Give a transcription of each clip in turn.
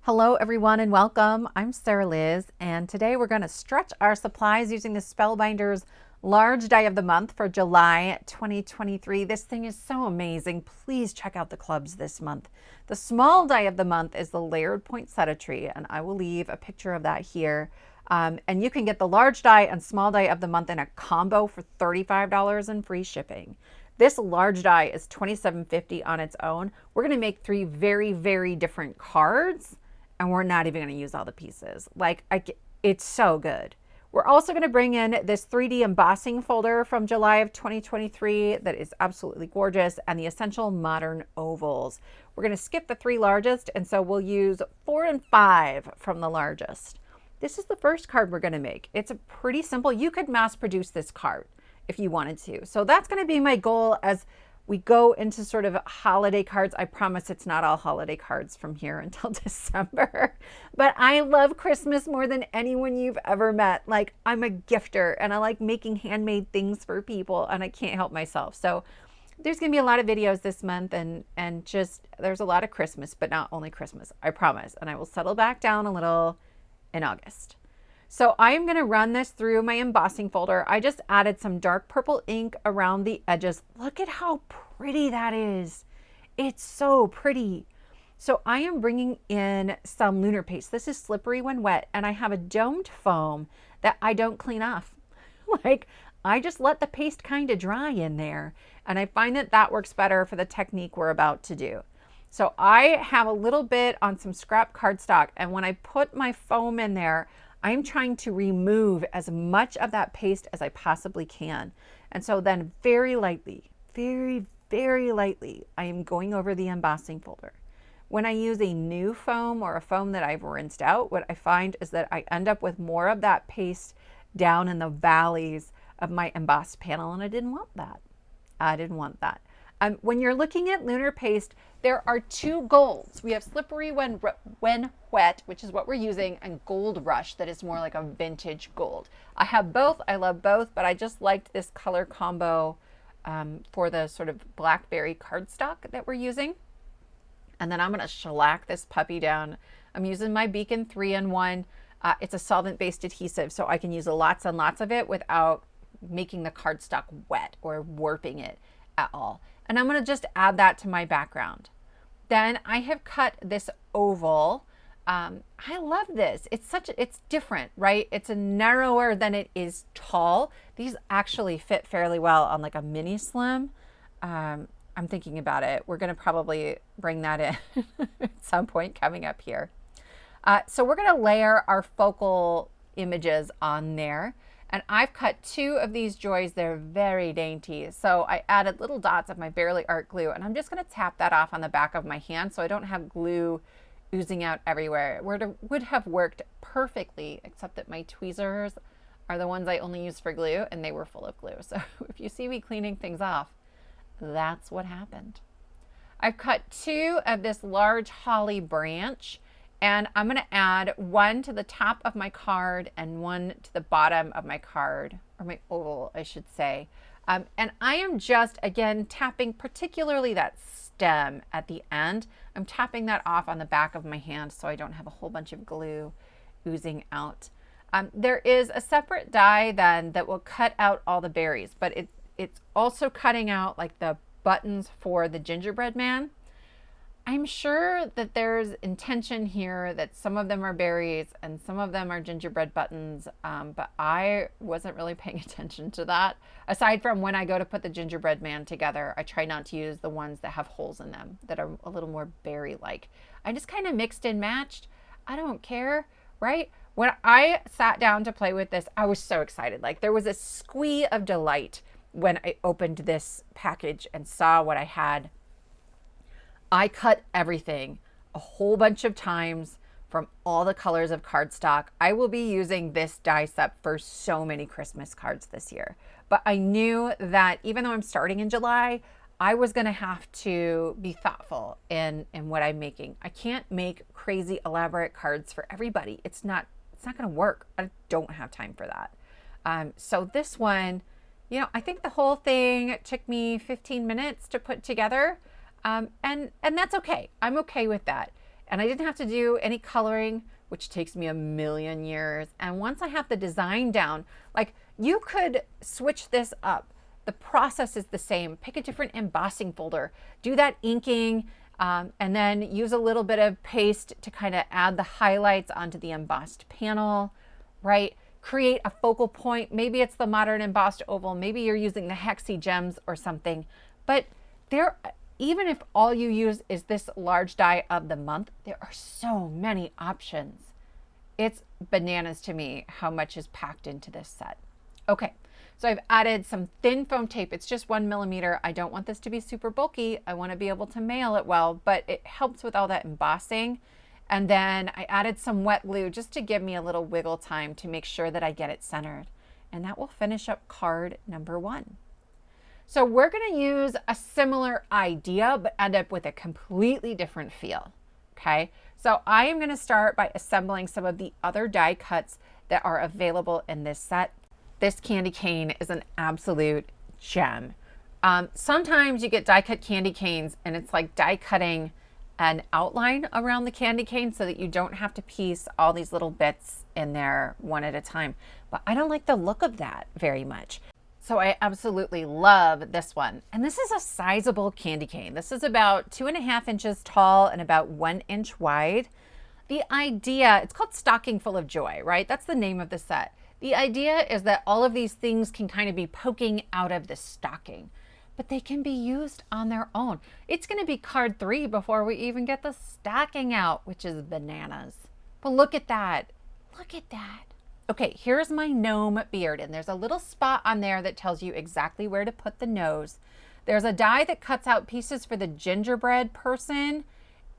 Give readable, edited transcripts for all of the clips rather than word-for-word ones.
Hello everyone and welcome. I'm Sarah Liz, and today we're going to stretch our supplies using the Spellbinders large die of the month for July 2023. This thing is so amazing. Please check out the clubs this month. The small die of the month is the layered poinsettia, and I will leave a picture of that here. And you can get the large die and small die of the month in a combo for $35 and free shipping. This large die is $27.50 on its own. We're going to make three very different cards, and we're not even going to use all the pieces. It's so good. We're also going to bring in this 3D embossing folder from July of 2023 that is absolutely gorgeous, and the Essential Modern Ovals. We're going to skip the three largest, and so we'll use 4 and 5 from the largest. This is the first card we're going to make. It's a pretty simple. You could mass produce this card if you wanted to. So that's going to be my goal as we go into sort of holiday cards. I promise it's not all holiday cards from here until December, but I love Christmas more than anyone you've ever met. Like, I'm a gifter and I like making handmade things for people, and I can't help myself. So there's going to be a lot of videos this month, and just there's a lot of Christmas, but not only Christmas, I promise. And I will settle back down a little in August. So I am going to run this through my embossing folder. I just added some dark purple ink around the edges. Look at how pretty that is. It's so pretty. So I am bringing in some lunar paste. This is slippery when wet, and I have a domed foam that I don't clean off. Like, I just let the paste kind of dry in there, and I find that that works better for the technique we're about to do. So I have a little bit on some scrap cardstock, and when I put my foam in there, I'm trying to remove as much of that paste as I possibly can. And so then very lightly, very lightly, I am going over the embossing folder. When I use a new foam or a foam that I've rinsed out, what I find is that I end up with more of that paste down in the valleys of my embossed panel, and I didn't want that. I didn't want that. When you're looking at lunar paste, there are two golds. We have slippery when wet, which is what we're using, and gold rush that is more like a vintage gold. I have both. I love both, but I just liked this color combo for the sort of blackberry cardstock that we're using. And then I'm going to shellac this puppy down. I'm using my Beacon 3-in-1. It's a solvent-based adhesive, so I can use lots and lots of it without making the cardstock wet or warping it at all. And I'm going to just add that to my background. Then I have cut this oval. I love this. It's different, right? It's narrower than it is tall. These actually fit fairly well on like a mini slim. I'm thinking about it. We're going to probably bring that in at some point coming up here. So we're going to layer our focal images on there. And I've cut 2 of these joys. They're very dainty. So I added little dots of my Barely Art glue, and I'm just going to tap that off on the back of my hand so I don't have glue oozing out everywhere. It would have worked perfectly, except that my tweezers are the ones I only use for glue, and they were full of glue. So if you see me cleaning things off, that's what happened. I've cut 2 of this large holly branch, and I'm going to add 1 to the top of my card and 1 to the bottom of my card, or my oval, I should say. And I am just, again, tapping particularly that stem at the end. I'm tapping that off on the back of my hand so I don't have a whole bunch of glue oozing out. There is a separate die then that will cut out all the berries, but it's also cutting out like the buttons for the gingerbread man. I'm sure that there's intention here that some of them are berries and some of them are gingerbread buttons, but I wasn't really paying attention to that. Aside from when I go to put the gingerbread man together, I try not to use the ones that have holes in them that are a little more berry-like. I just kind of mixed and matched. I don't care, right? When I sat down to play with this, I was so excited. Like, there was a squee of delight when I opened this package and saw what I had. I cut everything a whole bunch of times from all the colors of cardstock. I will be using this die set for so many Christmas cards this year. But I knew that even though I'm starting in July, I was going to have to be thoughtful in what I'm making. I can't make crazy elaborate cards for everybody. It's not going to work. I don't have time for that. So this one, I think the whole thing took me 15 minutes to put together. And that's okay. I'm okay with that. And I didn't have to do any coloring, which takes me a million years. And once I have the design down, like you could switch this up. The process is the same. Pick a different embossing folder, do that inking, and then use a little bit of paste to kind of add the highlights onto the embossed panel, right? Create a focal point. Maybe it's the modern embossed oval. Maybe you're using the hexy gems or something. But there, even if all you use is this large die of the month, there are so many options. It's bananas to me how much is packed into this set. Okay, so I've added some thin foam tape. It's just 1 millimeter. I don't want this to be super bulky. I want to be able to mail it well, but it helps with all that embossing. And then I added some wet glue just to give me a little wiggle time to make sure that I get it centered. And that will finish up card number 1. So we're going to use a similar idea, but end up with a completely different feel. Okay, so I am going to start by assembling some of the other die cuts that are available in this set. This candy cane is an absolute gem. Sometimes you get die cut candy canes and it's like die cutting an outline around the candy cane so that you don't have to piece all these little bits in there one at a time. But I don't like the look of that very much. So I absolutely love this one. And this is a sizable candy cane. This is about 2.5 inches tall and about 1 inch wide. The idea, it's called Stocking Full of Joy, right? That's the name of the set. The idea is that all of these things can kind of be poking out of the stocking, but they can be used on their own. It's going to be card 3 before we even get the stocking out, which is bananas. But look at that. Look at that. Okay, here's my gnome beard, and there's a little spot on there that tells you exactly where to put the nose. There's a die that cuts out pieces for the gingerbread person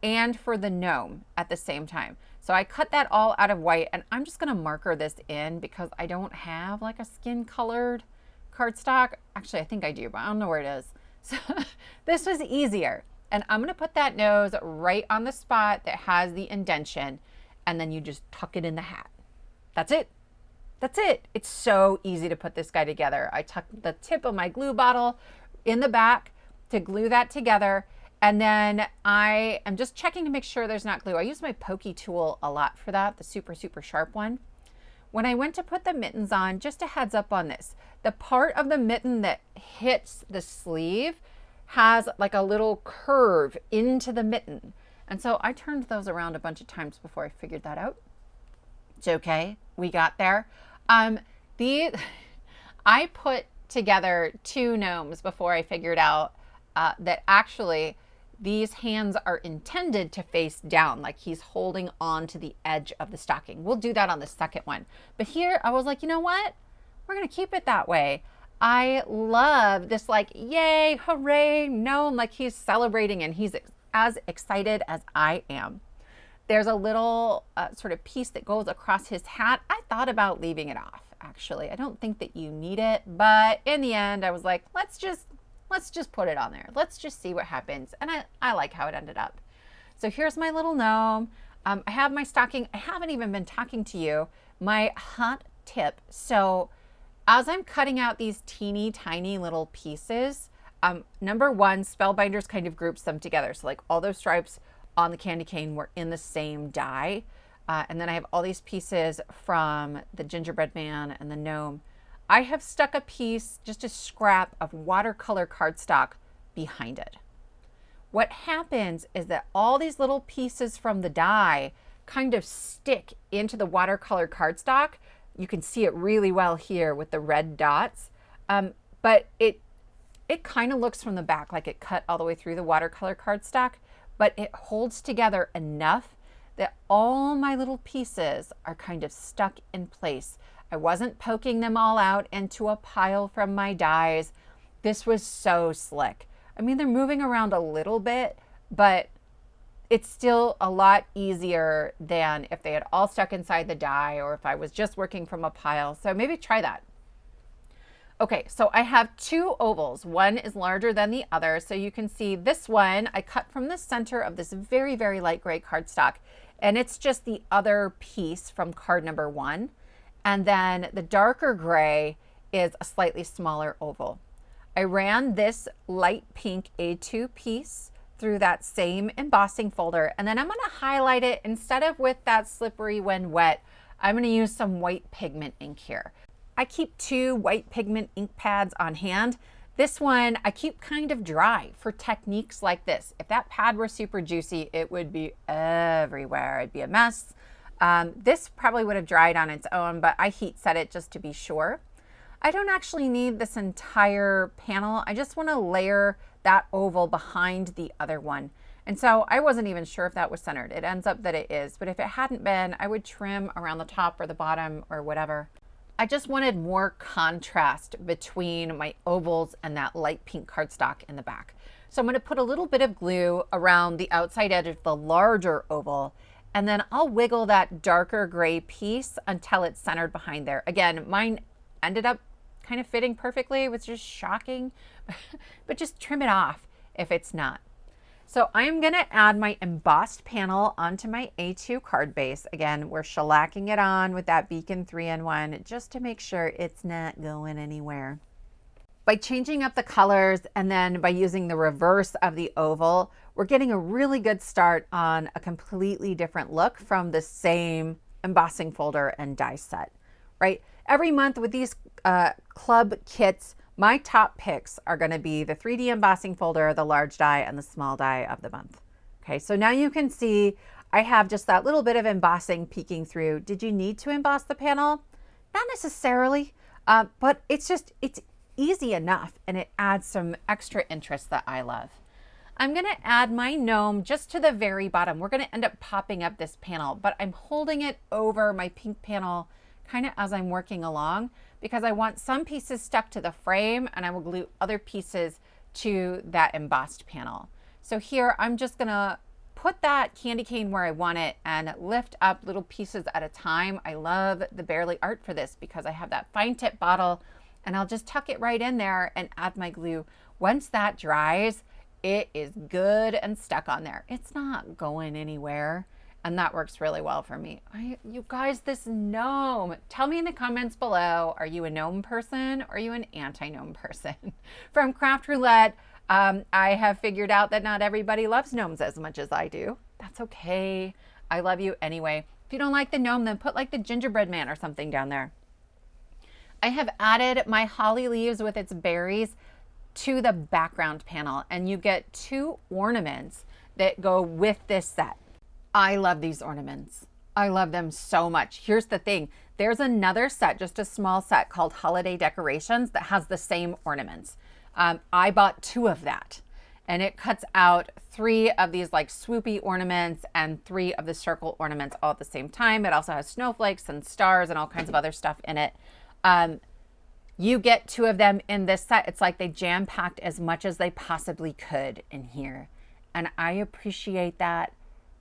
and for the gnome at the same time. So I cut that all out of white, and I'm just gonna marker this in because I don't have like a skin colored cardstock. Actually, I think I do, but I don't know where it is. So this was easier. And I'm gonna put that nose right on the spot that has the indentation, and then you just tuck it in the hat. That's it. That's it. It's so easy to put this guy together. I tucked the tip of my glue bottle in the back to glue that together. And then I am just checking to make sure there's not glue. I use my pokey tool a lot for that, the super, super sharp one. When I went to put the mittens on, just a heads up on this, the part of the mitten that hits the sleeve has like a little curve into the mitten. And so I turned those around a bunch of times before I figured that out. It's okay, we got there. I put together 2 gnomes before I figured out that actually these hands are intended to face down, like he's holding on to the edge of the stocking. We'll do that on the second one. But here I was like, you know what? We're gonna keep it that way. I love this like, yay, hooray, gnome, like he's celebrating and he's as excited as I am. There's a little sort of piece that goes across his hat. I thought about leaving it off, actually. I don't think that you need it, but in the end I was like, let's just put it on there. Let's just see what happens. And I like how it ended up. So here's my little gnome. I have my stocking. I haven't even been talking to you. My hot tip. So as I'm cutting out these teeny tiny little pieces, number 1, Spellbinders kind of groups them together. So like all those stripes on the candy cane were in the same die. And then I have all these pieces from the gingerbread man and the gnome. I have stuck a piece, just a scrap of watercolor cardstock behind it. What happens is that all these little pieces from the die kind of stick into the watercolor cardstock. You can see it really well here with the red dots, but it kind of looks from the back like it cut all the way through the watercolor cardstock, but it holds together enough that all my little pieces are kind of stuck in place. I wasn't poking them all out into a pile from my dies. This was so slick. I mean, they're moving around a little bit, but it's still a lot easier than if they had all stuck inside the die or if I was just working from a pile. So maybe try that. Okay, so I have 2 ovals. One is larger than the other. So you can see this one I cut from the center of this very, very light gray cardstock. And it's just the other piece from card number 1. And then the darker gray is a slightly smaller oval. I ran this light pink A2 piece through that same embossing folder, and then I'm going to highlight it. Instead of with that slippery when wet, I'm going to use some white pigment ink here. I keep 2 white pigment ink pads on hand. This one I keep kind of dry for techniques like this. If that pad were super juicy, it would be everywhere. It'd be a mess. This probably would have dried on its own, but I heat set it just to be sure. I don't actually need this entire panel. I just want to layer that oval behind the other one. And so I wasn't even sure if that was centered. It ends up that it is, but if it hadn't been, I would trim around the top or the bottom or whatever. I just wanted more contrast between my ovals and that light pink cardstock in the back. So I'm going to put a little bit of glue around the outside edge of the larger oval, and then I'll wiggle that darker gray piece until it's centered behind there. Again, mine ended up kind of fitting perfectly. It was just shocking, but just trim it off if it's not. So I'm going to add my embossed panel onto my A2 card base. Again, we're shellacking it on with that Beacon 3-in-1 just to make sure it's not going anywhere. By changing up the colors and then by using the reverse of the oval, we're getting a really good start on a completely different look from the same embossing folder and die set, right? Every month with these club kits, my top picks are going to be the 3D embossing folder, the large die, and the small die of the month. Okay, so now you can see I have just that little bit of embossing peeking through. Did you need to emboss the panel? Not necessarily, but it's easy enough, and it adds some extra interest that I love. I'm going to add my gnome just to the very bottom. We're going to end up popping up this panel, but I'm holding it over my pink panel kind of as I'm working along, because I want some pieces stuck to the frame and I will glue other pieces to that embossed panel. So here I'm just gonna put that candy cane where I want it and lift up little pieces at a time. I love the Bearly art for this because I have that fine tip bottle, and I'll just tuck it right in there and add my glue. Once that dries, it is good and stuck on there. It's not going anywhere. And that works really well for me. You guys, this gnome, tell me in the comments below, are you a gnome person or are you an anti-gnome person? From Craft Roulette, I have figured out that not everybody loves gnomes as much as I do. That's okay. I love you anyway. If you don't like the gnome, then put like the gingerbread man or something down there. I have added my holly leaves with its berries to the background panel, and you get 2 ornaments that go with this set. I love these ornaments. I love them so much. Here's the thing. There's another set, just a small set called Holiday Decorations that has the same ornaments. I bought 2 of that, and it cuts out 3 of these like swoopy ornaments and 3 of the circle ornaments all at the same time. It also has snowflakes and stars and all kinds of other stuff in it. You get 2 of them in this set. It's like they jam-packed as much as they possibly could in here. And I appreciate that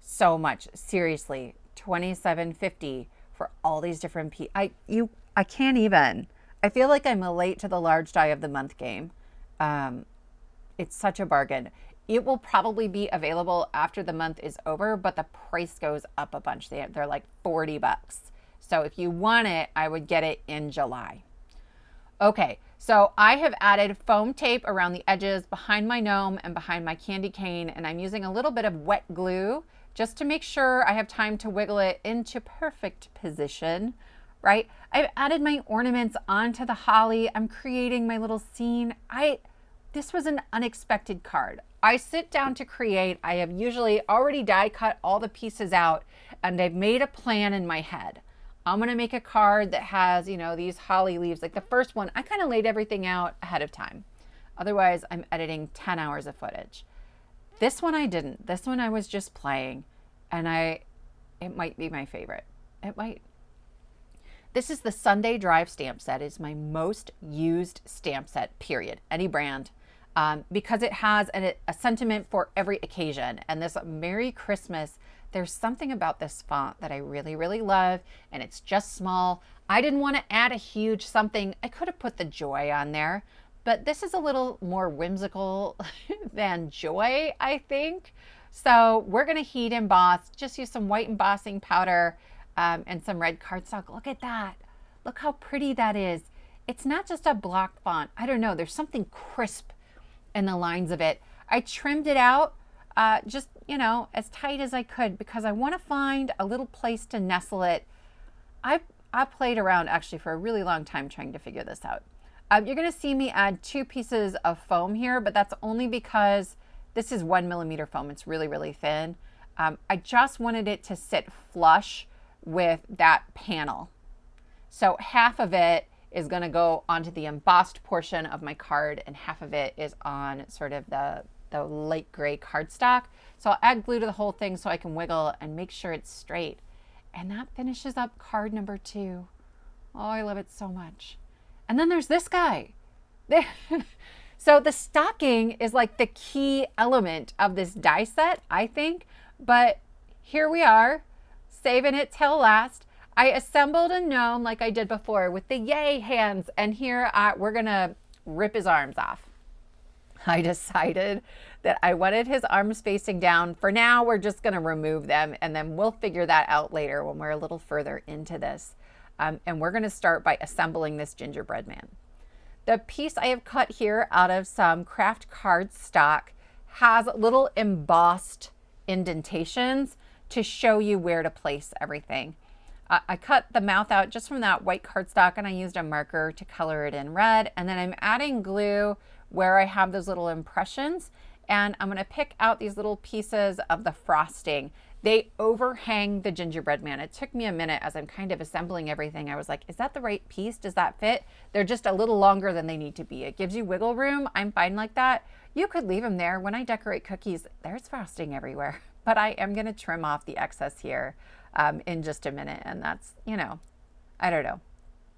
so much. Seriously, $27.50 for all these different pieces. I can't even. I feel like I'm late to the large die of the month game. It's such a bargain. It will probably be available after the month is over, but the price goes up a bunch. They're like $40. So if you want it, I would get it in July. Okay, so I have added foam tape around the edges behind my gnome and behind my candy cane, and I'm using a little bit of wet glue just to make sure I have time to wiggle it into perfect position, right? I've added my ornaments onto the holly. I'm creating my little scene. This was an unexpected card. I sit down to create. I have usually already die cut all the pieces out, and I've made a plan in my head. I'm gonna make a card that has, you know, these holly leaves. Like the first one, I kind of laid everything out ahead of time. Otherwise, I'm editing 10 hours of footage. This one I didn't. This one I was just playing, and it might be my favorite. It might. This is the Sunday Drive stamp set. It's my most used stamp set, period. Any brand. Because it has a sentiment for every occasion. And this Merry Christmas, there's something about this font that I really, really love, and it's just small. I didn't want to add a huge something. I could have put the joy on there, but this is a little more whimsical than joy, I think. So we're going to heat emboss, just use some white embossing powder and some red cardstock. Look at that. Look how pretty that is. It's not just a block font. I don't know. There's something crisp in the lines of it. I trimmed it out just, you know, as tight as I could because I want to find a little place to nestle it. I played around actually for a really long time trying to figure this out. You're going to see me add 2 pieces of foam here, but that's only because this is 1mm foam. It's really, really thin. I just wanted it to sit flush with that panel. So half of it is going to go onto the embossed portion of my card and half of it is on sort of the light gray cardstock. So I'll add glue to the whole thing so I can wiggle and make sure it's straight. And that finishes up card number 2. Oh, I love it so much. And then there's this guy. So the stocking is like the key element of this die set, I think. But here we are, saving it till last. I assembled a gnome like I did before with the yay hands. And here we're going to rip his arms off. I decided that I wanted his arms facing down. For now, we're just going to remove them and then we'll figure that out later when we're a little further into this. And we're going to start by assembling this gingerbread man. The piece I have cut here out of some craft card stock has little embossed indentations to show you where to place everything. I cut the mouth out just from that white cardstock and I used a marker to color it in red. And then I'm adding glue where I have those little impressions. And I'm going to pick out these little pieces of the frosting. They overhang the gingerbread man. It took me a minute as I'm kind of assembling everything. I was like, is that the right piece? Does that fit? They're just a little longer than they need to be. It gives you wiggle room. I'm fine like that. You could leave them there. When I decorate cookies, there's frosting everywhere. But I am going to trim off the excess here in just a minute. And that's, you know, I don't know.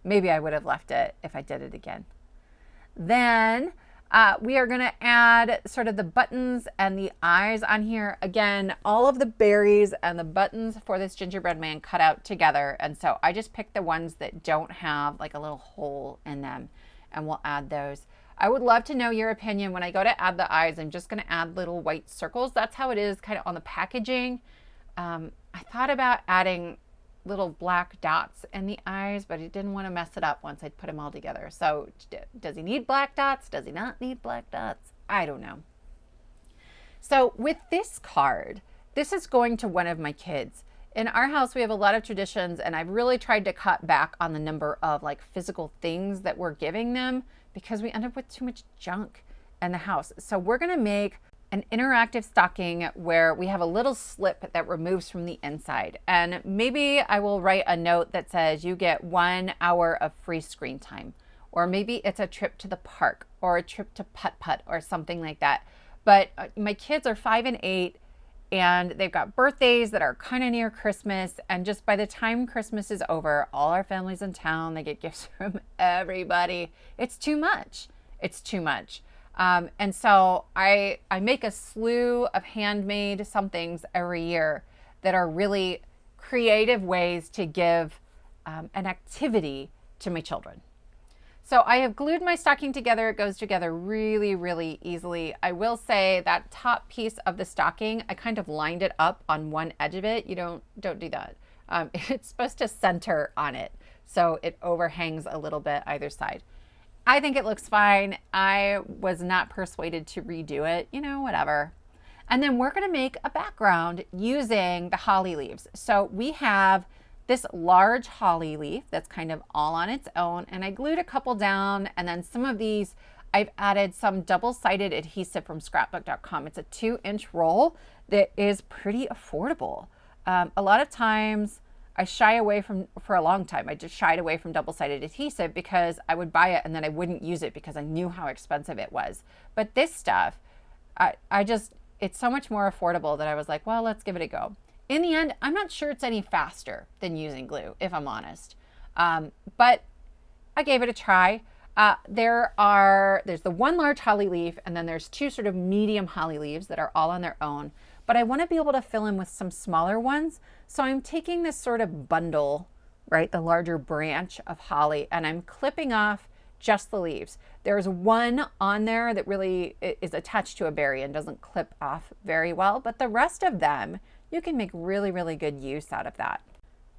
Maybe I would have left it if I did it again. Then we are going to add sort of the buttons and the eyes on here. Again, all of the berries and the buttons for this gingerbread man cut out together. And so I just picked the ones that don't have like a little hole in them and we'll add those. I would love to know your opinion. When I go to add the eyes, I'm just going to add little white circles. That's how it is kind of on the packaging. I thought about adding little black dots in the eyes, but I didn't want to mess it up once I'd put them all together. So does he need black dots? Does he not need black dots? I don't know. So with this card, this is going to one of my kids. In our house, we have a lot of traditions and I've really tried to cut back on the number of like physical things that we're giving them because we end up with too much junk in the house. So we're going to make an interactive stocking where we have a little slip that removes from the inside. And maybe I will write a note that says you get 1 hour of free screen time. Or maybe it's a trip to the park or a trip to putt-putt or something like that. But my kids are 5 and 8 and they've got birthdays that are kind of near Christmas. And just by the time Christmas is over, all our family's in town. They get gifts from everybody. It's too much. It's too much. And so I make a slew of handmade somethings every year that are really creative ways to give an activity to my children. So I have glued my stocking together. It goes together really, really easily. I will say that top piece of the stocking, I kind of lined it up on one edge of it. You don't do that. It's supposed to center on it. So it overhangs a little bit either side. I think it looks fine. I was not persuaded to redo it, you know, whatever. And then we're going to make a background using the holly leaves. So we have this large holly leaf that's kind of all on its own. And I glued a couple down. And then some of these, I've added some double-sided adhesive from scrapbook.com. It's a 2-inch roll that is pretty affordable. A lot of times, for a long time, I just shied away from double-sided adhesive because I would buy it and then I wouldn't use it because I knew how expensive it was. But this stuff, it's so much more affordable that I was like, well, let's give it a go. In the end, I'm not sure it's any faster than using glue, if I'm honest. But I gave it a try. There's the one large holly leaf and then there's 2 sort of medium holly leaves that are all on their own. But I want to be able to fill in with some smaller ones. So I'm taking this sort of bundle, right, the larger branch of holly, and I'm clipping off just the leaves. There's one on there that really is attached to a berry and doesn't clip off very well, but the rest of them, you can make really, really good use out of that.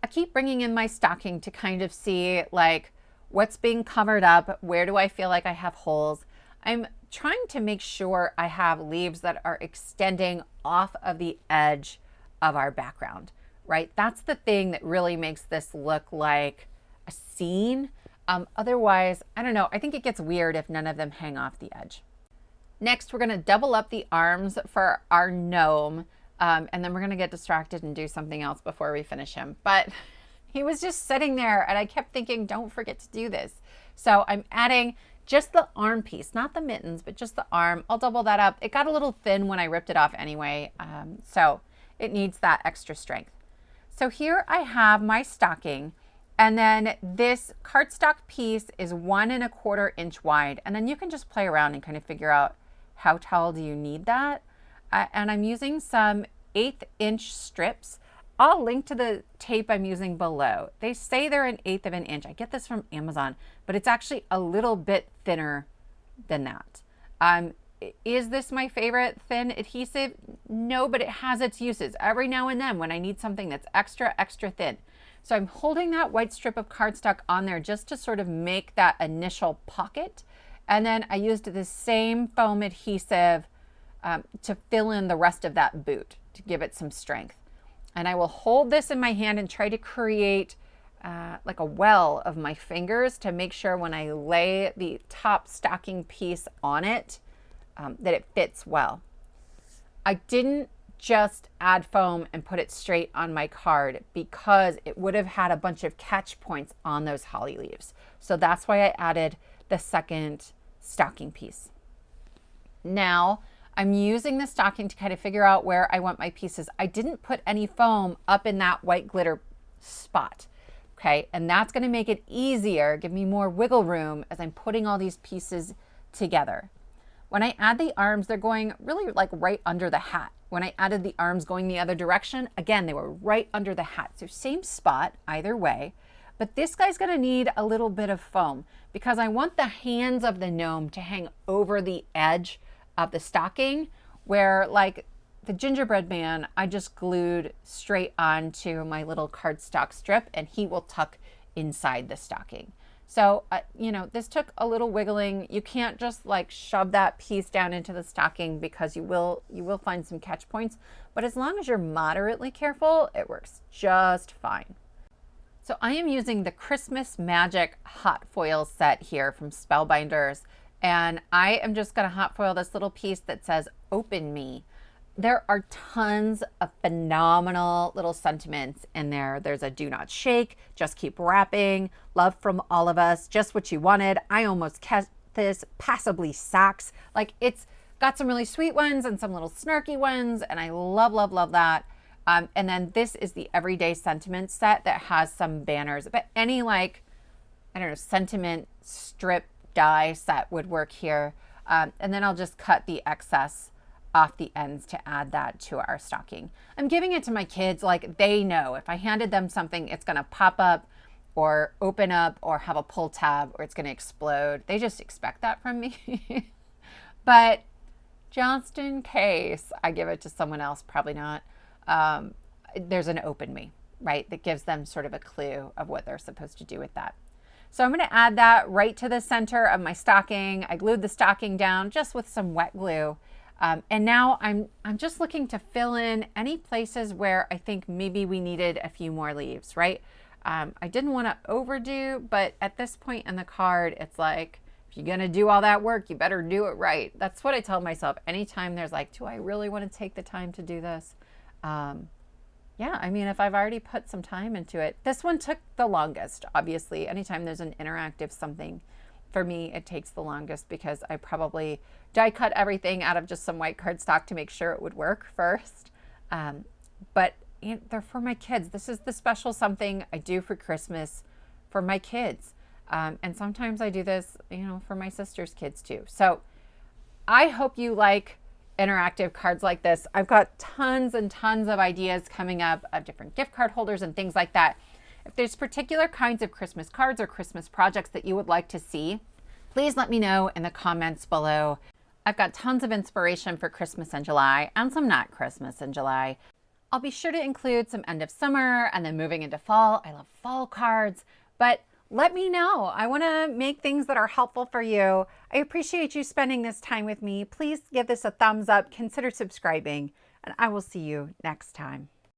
I keep bringing in my stocking to kind of see like what's being covered up, where do I feel like I have holes. I'm trying to make sure I have leaves that are extending off of the edge of our background, right? That's the thing that really makes this look like a scene. Otherwise, I don't know, I think it gets weird if none of them hang off the edge. Next, we're gonna double up the arms for our gnome, and then we're gonna get distracted and do something else before we finish him. But he was just sitting there and I kept thinking, don't forget to do this. So I'm adding just the arm piece, not the mittens, but just the arm. I'll double that up. It got a little thin when I ripped it off anyway, so it needs that extra strength. So here I have my stocking, and then this cardstock piece is 1 1/4 inch wide. And then you can just play around and kind of figure out how tall do you need that. And I'm using some 1/8 inch strips. I'll link to the tape I'm using below. They say they're 1/8 of an inch. I get this from Amazon, but it's actually a little bit thinner than that. Is this my favorite thin adhesive? No, but it has its uses every now and then when I need something that's extra thin. So I'm holding that white strip of cardstock on there just to sort of make that initial pocket. And then I used the same foam adhesive to fill in the rest of that boot to give it some strength. And I will hold this in my hand and try to create like a well of my fingers to make sure when I lay the top stocking piece on it, that it fits well. I didn't just add foam and put it straight on my card because it would have had a bunch of catch points on those holly leaves. So that's why I added the second stocking piece. Now I'm using the stocking to kind of figure out where I want my pieces. I didn't put any foam up in that white glitter spot. Okay, and that's going to make it easier, give me more wiggle room as I'm putting all these pieces together. When I add the arms, they're going really like right under the hat. When I added the arms going the other direction, again, they were right under the hat. So same spot either way, but this guy's going to need a little bit of foam because I want the hands of the gnome to hang over the edge of the stocking, where like the gingerbread man, I just glued straight onto my little cardstock strip and he will tuck inside the stocking. So, you know, this took a little wiggling. You can't just like shove that piece down into the stocking because you will find some catch points, but as long as you're moderately careful, it works just fine. So I am using the Christmas Magic hot foil set here from Spellbinders, and I am just gonna hot foil this little piece that says, "Open Me." There are tons of phenomenal little sentiments in there. There's a do not shake, just keep wrapping, love from all of us, just what you wanted, I almost kept this, passably sacks. Like it's got some really sweet ones and some little snarky ones, and I love, love, love that. And then this is the everyday sentiment set that has some banners, but any like, I don't know, sentiment strip die set would work here. And then I'll just cut the excess off the ends to add that to our stocking. I'm giving it to my kids, like they know if I handed them something, it's gonna pop up or open up or have a pull tab or it's gonna explode. They just expect that from me. But just in case I give it to someone else, probably not, there's an open me, right? That gives them sort of a clue of what they're supposed to do with that. So I'm gonna add that right to the center of my stocking. I glued the stocking down just with some wet glue. And now I'm just looking to fill in any places where I think maybe we needed a few more leaves, right? I didn't want to overdo, but at this point in the card, it's like, if you're going to do all that work, you better do it right. That's what I tell myself anytime there's like, do I really want to take the time to do this? Yeah, I mean, if I've already put some time into it, this one took the longest, obviously. Anytime there's an interactive something, for me, it takes the longest because I probably die cut everything out of just some white cardstock to make sure it would work first. But you know, they're for my kids. This is the special something I do for Christmas for my kids. And sometimes I do this, you know, for my sister's kids too. So I hope you like interactive cards like this. I've got tons and tons of ideas coming up of different gift card holders and things like that. If there's particular kinds of Christmas cards or Christmas projects that you would like to see, please let me know in the comments below. I've got tons of inspiration for Christmas in July and some not Christmas in July. I'll be sure to include some end of summer and then moving into fall. I love fall cards, but Let me know. I want to make things that are helpful for you. I appreciate you spending this time with me. Please give this a thumbs up, consider subscribing, and I will see you next time.